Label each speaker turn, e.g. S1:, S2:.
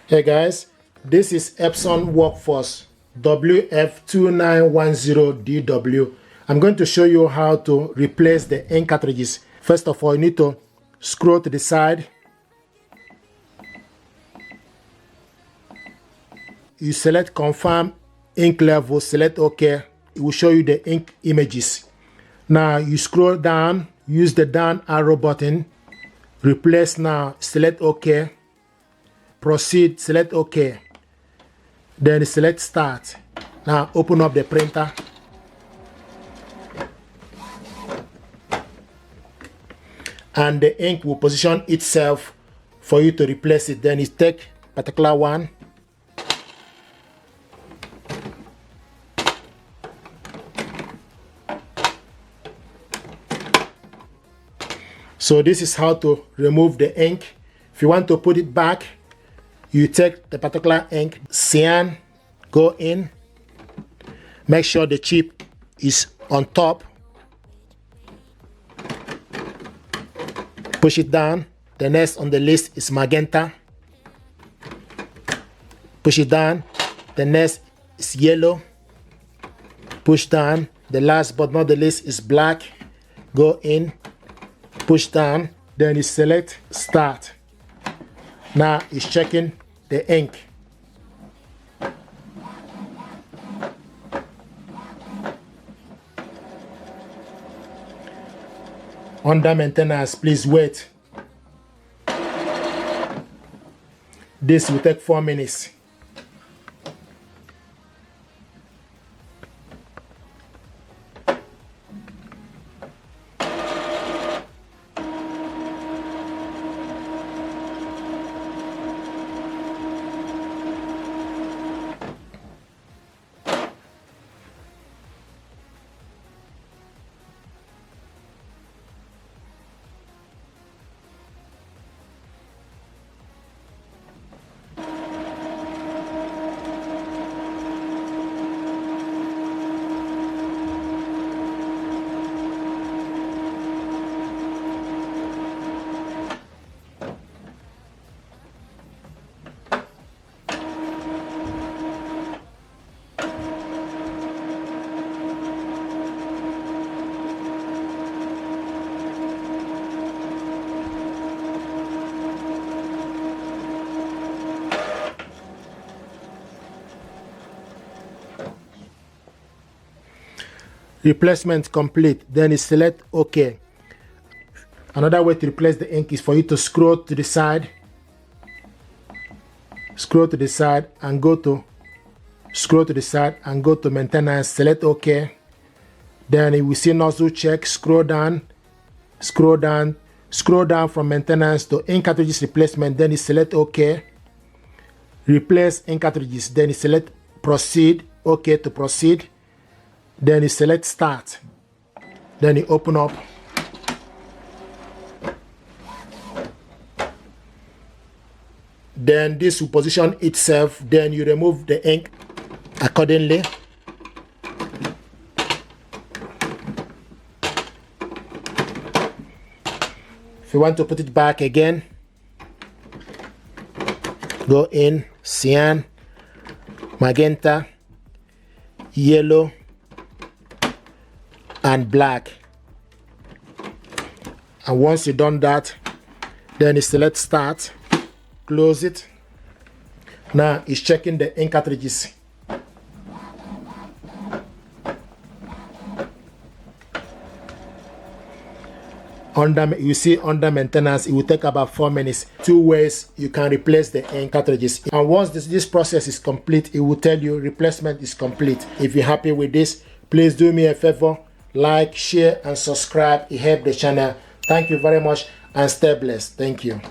S1: Hey guys, this is Epson Workforce WF2910DW. I'm going to show you how to replace the ink cartridges. First of all, you need to scroll to the side. You select confirm ink level, select OK. It will show you the ink images. Now you scroll down, use the down arrow button. Replace now, select OK. Proceed, select OK. Then select start. Now open up the printer. And the ink will position itself for you to replace it. Then you take particular one. So this is how to remove the ink. If you want to put it back, you take the particular ink, cyan, go in, make sure the chip is on top, push it down. The next on the list is magenta, push it down. The next is yellow, push down. The last but not the least is black, go in, push down. Then you select start. Now it's checking the ink. Under maintenance, please wait. This will take 4 minutes. Replacement complete. Then you select OK. Another way to replace the ink is for you to scroll to the side. Scroll to the side and go to maintenance. Select OK. Then you will see nozzle check. Scroll down from maintenance to ink cartridges replacement. Then you select OK. Replace ink cartridges. Then you select proceed. OK to proceed. Then you select start. Then you open up. Then this will position itself. Then you remove the ink accordingly. If you want to put it back again, go in, cyan, magenta, yellow, and black. And once you've done that, then you select start, close it. Now it's checking the ink cartridges. You see under maintenance, it will take about 4 minutes. 2 ways you can replace the ink cartridges. And once this process is complete, it will tell you replacement is complete. If you're happy with this, please do me a favor. Like, share, and subscribe. It helps the channel. Thank you very much and stay blessed. Thank you.